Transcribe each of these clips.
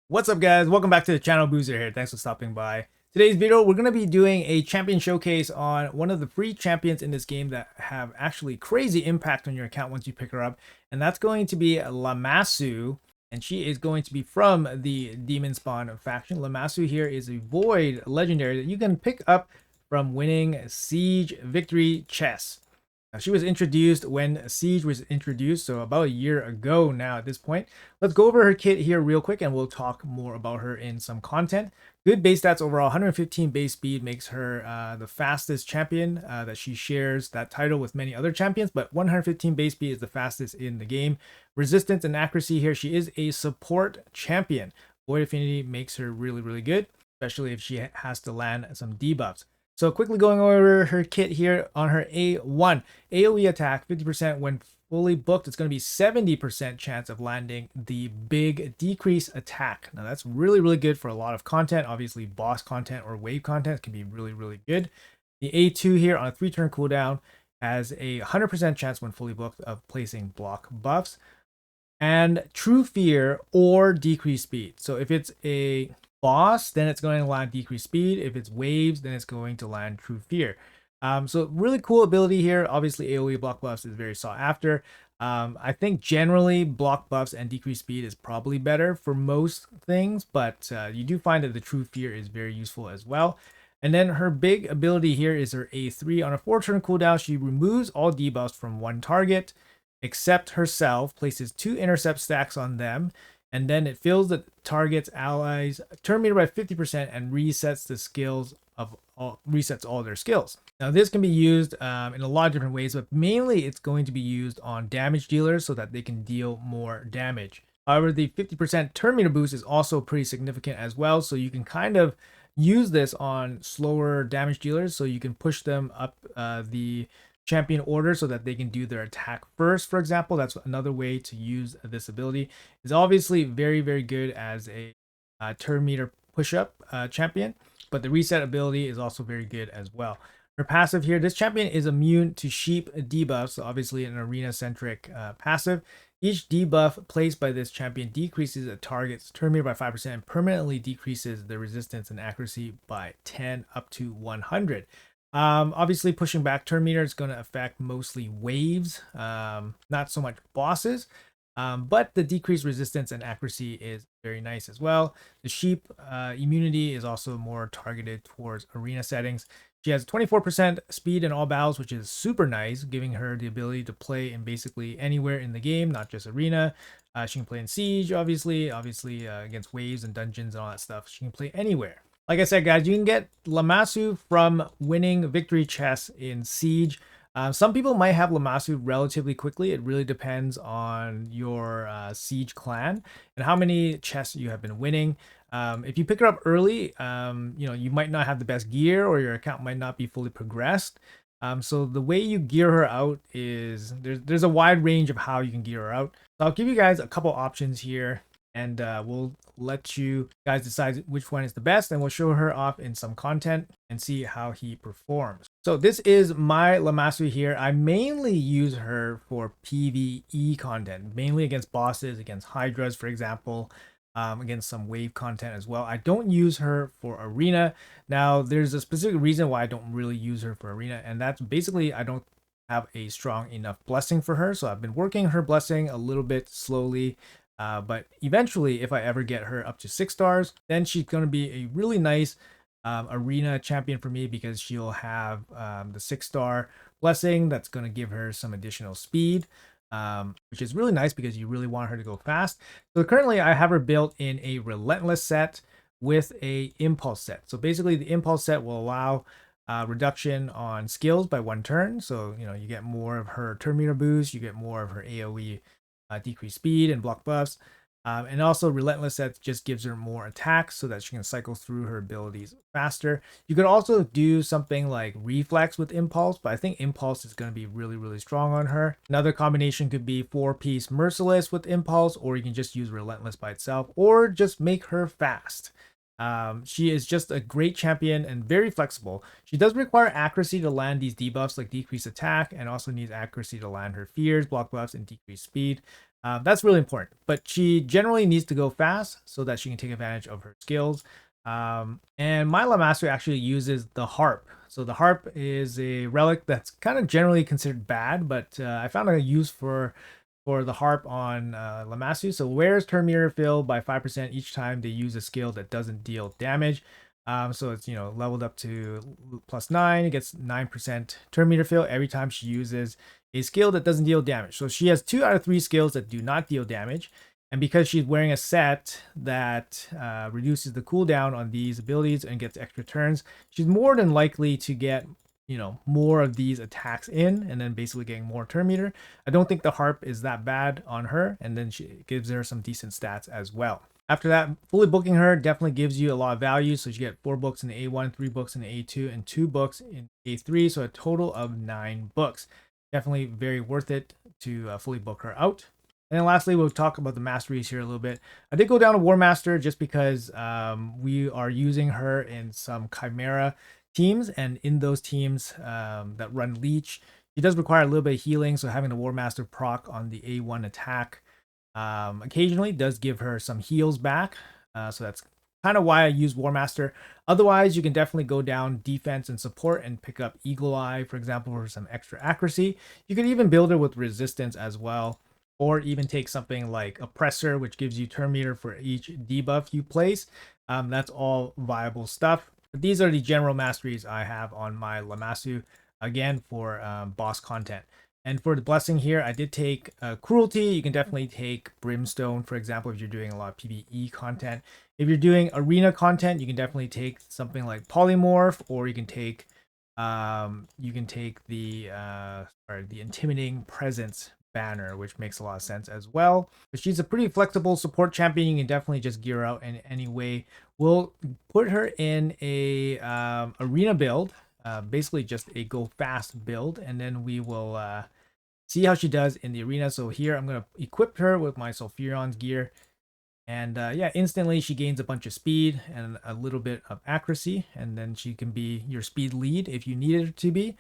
What's up, guys? Welcome back to the channel. Boozer here. Thanks for stopping by. Today's video, we're going to be doing a champion showcase on one of the free champions in this game that have actually crazy impact on your account once you pick her up, and that's going to be Lamasu, and she is going to be from the Demon Spawn faction. Lamasu here is a Void legendary that you can pick up from winning Siege Victory chests. Now, she was introduced when Siege was introduced, so about a year ago now at this point. Let's go over her kit here real quick and we'll talk more about her in some content. Good base stats overall, 115 base speed makes her the fastest champion that she shares that title with many other champions, but 115 base speed is the fastest in the game. Resistance and accuracy here, she is a support champion. Void Affinity makes her really, really good, especially if she has to land some debuffs. So quickly going over her kit here on her A1. AoE attack, 50% when fully booked. It's going to be 70% chance of landing the big decrease attack. Now that's really, really good for a lot of content. Obviously boss content or wave content can be really, really good. The A2 here on a 3-turn cooldown has a 100% chance when fully booked of placing block buffs. And True Fear or decrease speed. So if it's a boss, then it's going to land decreased speed. If it's waves, then it's going to land True Fear. So really cool ability here. Obviously, AoE block buffs is very sought after. I think generally block buffs and decreased speed is probably better for most things, but you do find that the True Fear is very useful as well. And then her big ability here is her A3. On a 4-turn cooldown, she removes all debuffs from one target, except herself, places 2 intercept stacks on them, and then it fills the target's allies turn meter by 50% and resets the skills of resets all their skills. Now this can be used in a lot of different ways, but mainly it's going to be used on damage dealers so that they can deal more damage. However, the 50% turn meter boost is also pretty significant as well, so you can kind of use this on slower damage dealers, so you can push them up the champion order so that they can do their attack first. For example, that's another way to use this ability. It's obviously very, very good as a turn meter push-up champion, but the reset ability is also very good as well. Her passive here, this champion is immune to sheep debuffs, so obviously an arena-centric passive. Each debuff placed by this champion decreases a target's turn meter by 5% and permanently decreases the resistance and accuracy by 10 up to 100. Obviously, pushing back turn meter is going to affect mostly waves, not so much bosses. But the decreased resistance and accuracy is very nice as well. The sheep immunity is also more targeted towards arena settings. She has 24% speed in all battles, which is super nice, giving her the ability to play in basically anywhere in the game, not just arena. She can play in Siege, obviously against waves and dungeons and all that stuff. She can play anywhere. Like I said, guys, you can get Lamasu from winning victory chests in Siege. Some people might have Lamasu relatively quickly. It really depends on your Siege clan and how many chests you have been winning. If you pick her up early, you might not have the best gear or your account might not be fully progressed. So the way you gear her out is there's a wide range of how you can gear her out. So I'll give you guys a couple options here, and we'll let you guys decide which one is the best, and we'll show her off in some content and see how he performs. So this is my Lamasu here. I mainly use her for PvE content, mainly against bosses, against Hydras, for example, against some wave content as well. I don't use her for arena. Now, there's a specific reason why I don't really use her for arena, and that's basically I don't have a strong enough blessing for her. So I've been working her blessing a little bit slowly. But eventually, if I ever get her up to 6 stars, then she's going to be a really nice arena champion for me because she'll have the 6-star blessing that's going to give her some additional speed, which is really nice because you really want her to go fast. So currently, I have her built in a relentless set with a impulse set. So basically, the impulse set will allow reduction on skills by 1 turn. So you get more of her turn meter boost, you get more of her AoE decreased speed and block buffs, and also relentless set just gives her more attacks so that she can cycle through her abilities faster. You could also do something like reflex with impulse, but I think impulse is going to be really, really strong on her. Another combination could be 4-piece merciless with impulse, or you can just use relentless by itself, or just make her fast. She is just a great champion and very flexible. She does require accuracy to land these debuffs like decreased attack, and also needs accuracy to land her fears, block buffs, and decreased speed. That's really important. But she generally needs to go fast so that she can take advantage of her skills. And my Lamasu actually uses the harp. So the harp is a relic that's kind of generally considered bad, but I found a use for the harp on Lamasu. So wears turn meter fill by 5% each time they use a skill that doesn't deal damage. So it's leveled up to +9. It gets 9% turn meter fill every time she uses a skill that doesn't deal damage. So she has 2 out of 3 skills that do not deal damage. And because she's wearing a set that reduces the cooldown on these abilities and gets extra turns, she's more than likely to get more of these attacks in and then basically getting more turn meter. I don't think the harp is that bad on her, and then she gives her some decent stats as well. After that, fully booking her definitely gives you a lot of value. So you get 4 books in the A1, 3 books in the A2, and 2 books in A3. So a total of 9 books. Definitely very worth it to fully book her out. And then lastly, we'll talk about the masteries here a little bit. I did go down to War Master just because we are using her in some Chimera teams, and in those teams that run Leech, she does require a little bit of healing. So having the War Master proc on the A1 attack occasionally does give her some heals back. So that's kind of why I use War Master. Otherwise, you can definitely go down defense and support and pick up Eagle Eye, for example, for some extra accuracy. You can even build her with resistance as well, or even take something like Oppressor, which gives you turn meter for each debuff you place. That's all viable stuff. But these are the general masteries I have on my Lamasu, again, for boss content. And for the blessing here, I did take Cruelty. You can definitely take Brimstone, for example, if you're doing a lot of PvE content. If you're doing arena content, you can definitely take something like Polymorph, or you can take the Intimidating Presence banner, which makes a lot of sense as well. But she's a pretty flexible support champion. You can definitely just gear out in any way. We'll put her in a arena build, basically just a go fast build, and then we will see how she does in the arena. So here I'm going to equip her with my Sulfurion's gear. And yeah, instantly she gains a bunch of speed and a little bit of accuracy. And then she can be your speed lead if you need her to be.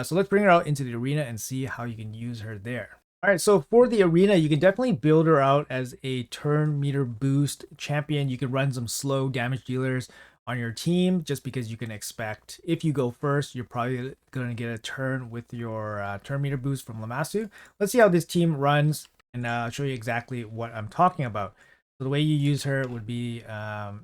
So let's bring her out into the arena and see how you can use her there. All right, so for the arena, you can definitely build her out as a turn meter boost champion. You can run some slow damage dealers on your team just because you can expect if you go first, you're probably going to get a turn with your turn meter boost from Lamasu. Let's see how this team runs, and I'll show you exactly what I'm talking about. So the way you use her would be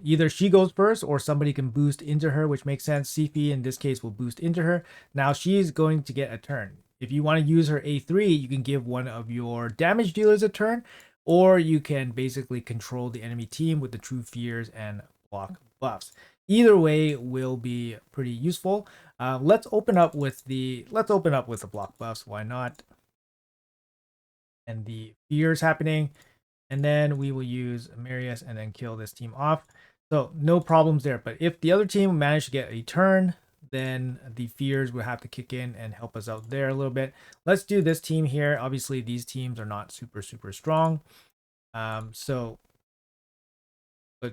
either she goes first or somebody can boost into her, which makes sense. Sifi in this case will boost into her. Now she's going to get a turn. If you want to use her A3, you can give one of your damage dealers a turn, or you can basically control the enemy team with the True Fears and block buffs. Either way will be pretty useful. Let's open up with the block buffs. Why not? And the fears happening. And then we will use Marius and then kill this team off. So no problems there. But if the other team managed to get a turn, then the fears will have to kick in and help us out there a little bit. Let's do this team here. Obviously, these teams are not super strong. But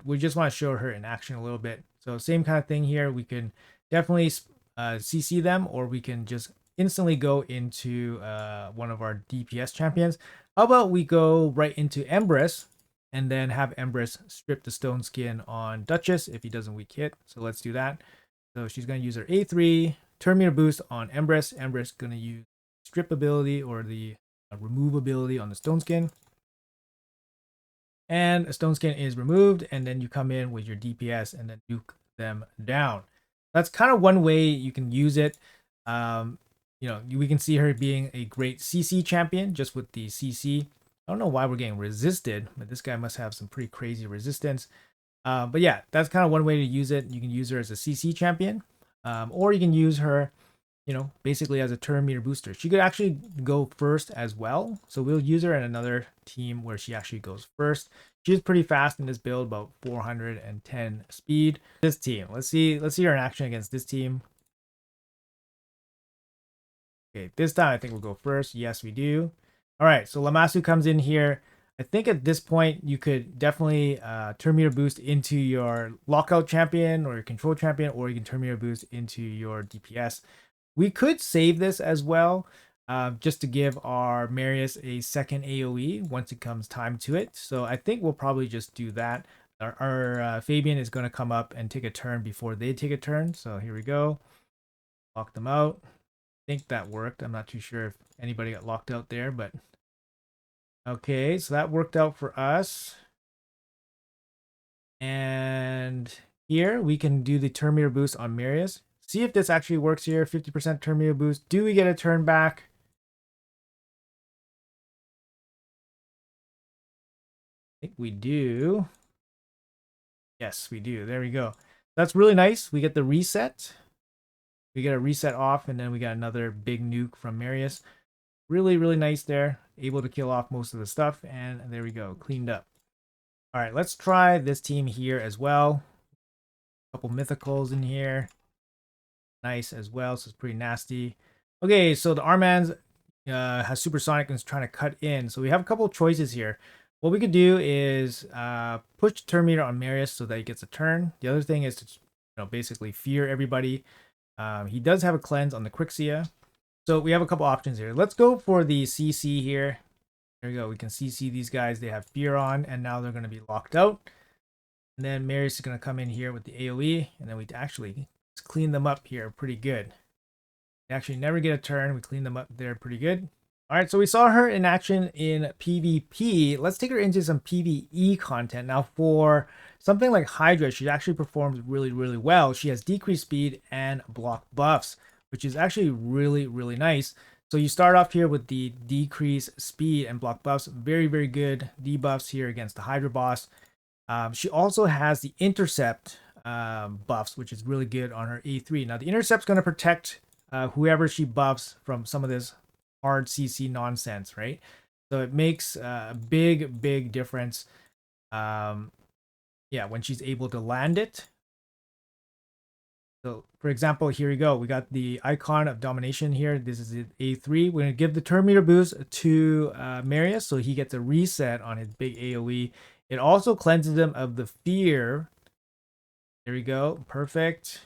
we just want to show her in action a little bit. So same kind of thing here. We can definitely CC them, or we can just instantly go into one of our DPS champions. How about we go right into Empress and then have Empress strip the stone skin on Duchess if he doesn't weak hit. So let's do that. So she's going to use her A3 turn meter boost on Empress. Empress going to use strip ability or the remove ability on the stone skin. And a stone skin is removed, and then you come in with your DPS and then nuke them down. That's kind of one way you can use it. We can see her being a great CC champion just with the CC. I don't know why we're getting resisted, but this guy must have some pretty crazy resistance. But yeah, that's kind of one way to use it. You can use her as a CC champion, or you can use her basically as a turn meter booster. She could actually go first as well. So we'll use her in another team where she actually goes first. She's pretty fast in this build, about 410 speed. This team, let's see her in action against this team. Okay, this time I think we'll go first. Yes, we do. All right, so Lamasu comes in here. I think at this point you could definitely turn meter boost into your lockout champion or your control champion, or you can turn meter boost into your DPS. We could save this as well, just to give our Marius a second AoE once it comes time to it. So I think we'll probably just do that. Our Fabian is going to come up and take a turn before they take a turn. So here we go. Lock them out. I think that worked. I'm not too sure if anybody got locked out there, but okay, so that worked out for us. And here we can do the turn meter boost on Marius. See if this actually works here. 50% turn meter boost. Do we get a turn back? I think we do. Yes, we do. There we go. That's really nice. We get the reset. We get a reset off, and then we got another big nuke from Marius. Really, really nice there. Able to kill off most of the stuff, and there we go. Cleaned up. All right, let's try this team here as well. A couple mythicals in here. Nice as well, so it's pretty nasty. Okay, so the Armans has supersonic and is trying to cut in. So we have a couple of choices here. What we could do is push turn meter on Marius so that he gets a turn. The other thing is to basically fear everybody. He does have a cleanse on the Quixia. So we have a couple options here. Let's go for the CC here. There we go. We can CC these guys. They have fear on, and now they're going to be locked out. And then Marius is going to come in here with the AoE, and then we actually clean them up here pretty good. They actually never get a turn. We clean them up there pretty good. All right, so we saw her in action in PvP. Let's take her into some PvE content. Now, for something like Hydra, she actually performs really, really well. She has decreased speed and block buffs, which is actually really, really nice. So you start off here with the decreased speed and block buffs. Very, very good debuffs here against the Hydra boss. She also has the intercept buffs, which is really good on her A3. Now, the intercept's going to protect whoever she buffs from some of this hard CC nonsense, right? So it makes a big, big difference. Yeah, when she's able to land it. So, for example, here we go. We got the icon of domination here. This is A3. We're going to give the turn meter boost to Marius, so he gets a reset on his big AoE. It also cleanses him of the fear. There we go. Perfect.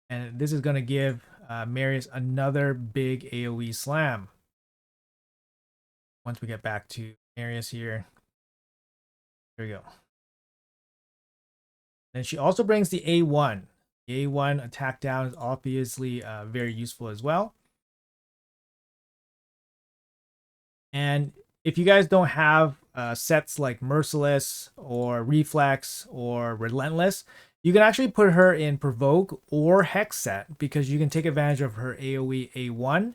And this is going to give Marius another big AoE slam. Once we get back to Marius here. There we go. And she also brings the A1. The A1 attack down is obviously very useful as well. And if you guys don't have sets like Merciless or Reflex or Relentless, you can actually put her in Provoke or Hex set because you can take advantage of her AoE A1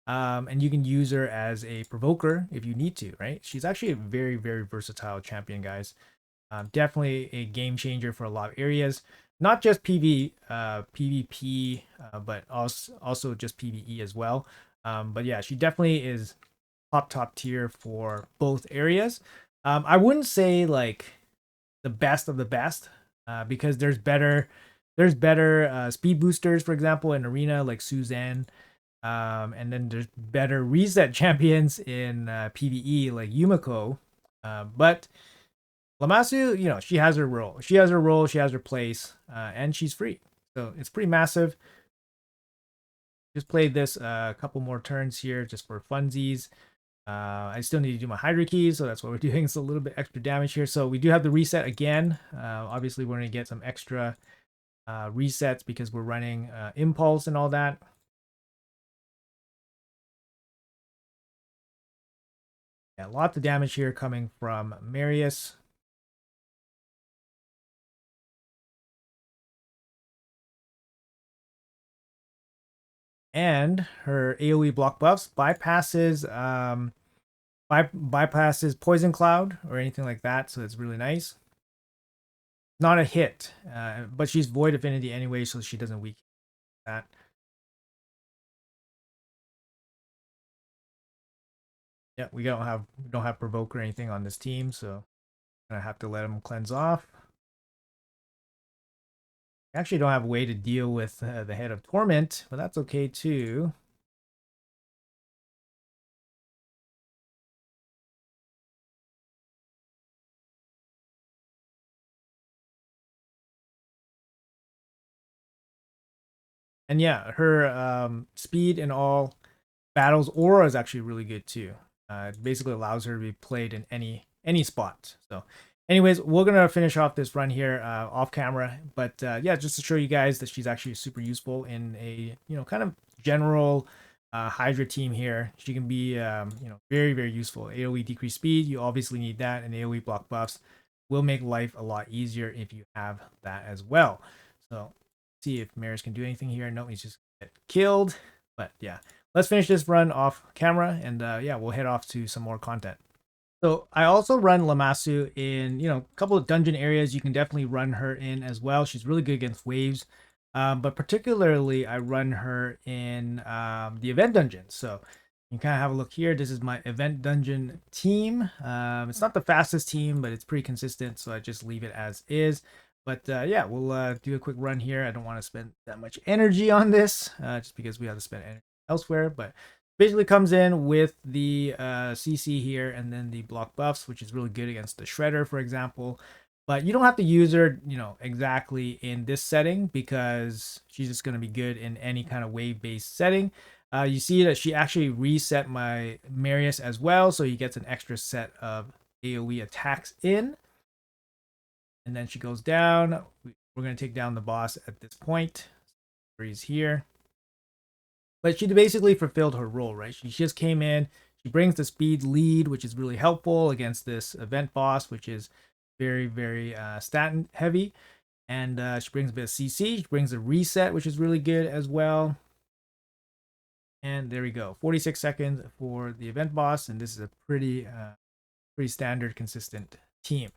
and you can use her as a provoker if you need to, right? She's actually a very, very versatile champion, guys. Definitely a game changer for a lot of areas, not just PvP, but also just PvE as well. But yeah, she definitely is top tier for both areas. I wouldn't say like the best of the best because there's better speed boosters, for example, in arena like Suzanne. And then there's better reset champions in PvE like Yumiko. But Lamasu, she has her role. She has her role, she has her place, and she's free. So it's pretty massive. Just played this a couple more turns here just for funsies. I still need to do my Hydra keys, so that's what we're doing. It's a little bit extra damage here. So we do have the reset again. Obviously, we're going to get some extra resets because we're running Impulse and all that. Yeah, lots of damage here coming from Marius. And her AoE block buffs bypasses bypasses Poison Cloud or anything like that, so it's really nice. Not a hit, but she's Void Affinity anyway, so she doesn't weaken that. Yeah, we don't have Provoke or anything on this team, so I have to let him cleanse off. I actually don't have a way to deal with the Head of Torment, but that's okay too. And yeah, her speed in all battles aura is actually really good too. It basically allows her to be played in any spot. So anyways, we're gonna finish off this run here off camera, but yeah, just to show you guys that she's actually super useful in a kind of general Hydra team here. She can be very useful. AoE decreased speed, you obviously need that, and AoE block buffs will make life a lot easier if you have that as well. So see if Maris can do anything here. No, he's just get killed. But yeah, let's finish this run off camera, and yeah, we'll head off to some more content. So I also run Lamasu in, a couple of dungeon areas. You can definitely run her in as well. She's really good against waves. But particularly I run her in the event dungeon. So you can kind of have a look here. This is my event dungeon team. It's not the fastest team, but it's pretty consistent. So I just leave it as is. But yeah, we'll do a quick run here. I don't want to spend that much energy on this just because we have to spend energy elsewhere. But basically comes in with the CC here and then the block buffs, which is really good against the Shredder, for example. But you don't have to use her, exactly in this setting because she's just going to be good in any kind of wave-based setting. You see that she actually reset my Marius as well, so he gets an extra set of AoE attacks in. And then she goes down. We're going to take down the boss at this point. Where he's here. But she basically fulfilled her role, right? She just came in. She brings the speed lead, which is really helpful against this event boss, which is very stat heavy. And she brings a bit of CC. She brings a reset, which is really good as well. And there we go. 46 seconds for the event boss. And this is a pretty standard, consistent team.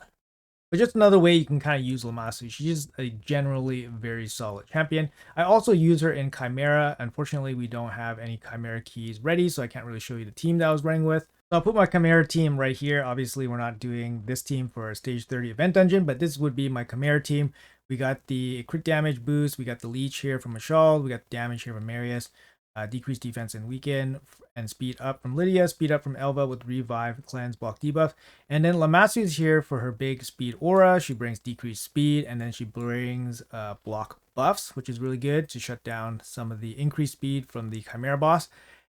But just another way you can kind of use Lamasu. She's a generally very solid champion. I also use her in Chimera. Unfortunately, we don't have any Chimera keys ready, so I can't really show you the team that I was running with. So I'll put my Chimera team right here. Obviously, we're not doing this team for a stage 30 event dungeon, but this would be my Chimera team. We got the crit damage boost. We got the leech here from Mashal. We got damage here from Marius. Decreased defense and weaken, and speed up from Lydia, speed up from Elva with revive, cleanse, block, debuff. And then Lamasu is here for her big speed aura. She brings decreased speed, and then she brings block buffs, which is really good to shut down some of the increased speed from the Chimera boss.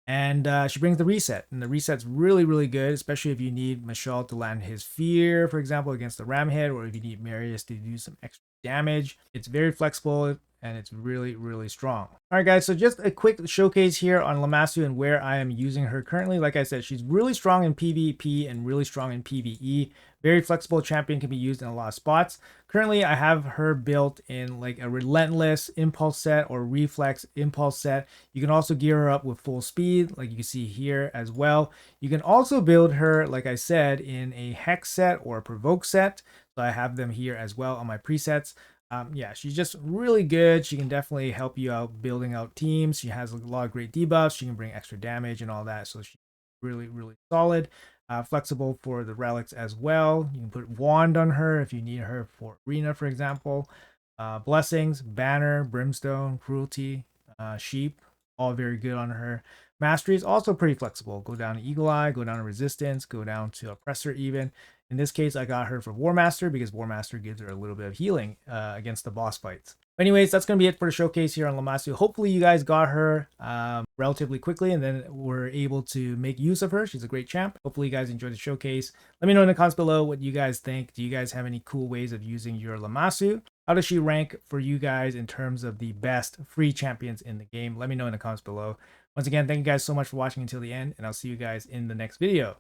And she brings the reset, and the reset's really good, especially if you need Mashal to land his fear, for example, against the Ramhead, or if you need Marius to do some extra damage. It's very flexible, and it's really strong. All right, guys, so just a quick showcase here on Lamasu and where I am using her currently. Like I said, she's really strong in PvP and really strong in PvE. Very flexible champion, can be used in a lot of spots. Currently, I have her built in like a relentless impulse set or reflex impulse set. You can also gear her up with full speed, like you can see here as well. You can also build her, like I said, in a hex set or a provoke set. So I have them here as well on my presets. Yeah, she's just really good. She can definitely help you out building out teams. She has a lot of great debuffs. She can bring extra damage and all that. So she's really solid. Flexible for the relics as well. You can put wand on her if you need her for arena, for example. Blessings, banner, brimstone, cruelty, sheep, all very good on her. Masteries also pretty flexible. Go down to Eagle Eye, go down to Resistance, go down to Oppressor even. In this case, I got her for War Master because War Master gives her a little bit of healing against the boss fights. But anyways, that's going to be it for the showcase here on Lamasu. Hopefully you guys got her relatively quickly and then were able to make use of her. She's a great champ. Hopefully you guys enjoyed the showcase. Let me know in the comments below what you guys think. Do you guys have any cool ways of using your Lamasu? How does she rank for you guys in terms of the best free champions in the game? Let me know in the comments below. Once again, thank you guys so much for watching until the end, and I'll see you guys in the next video.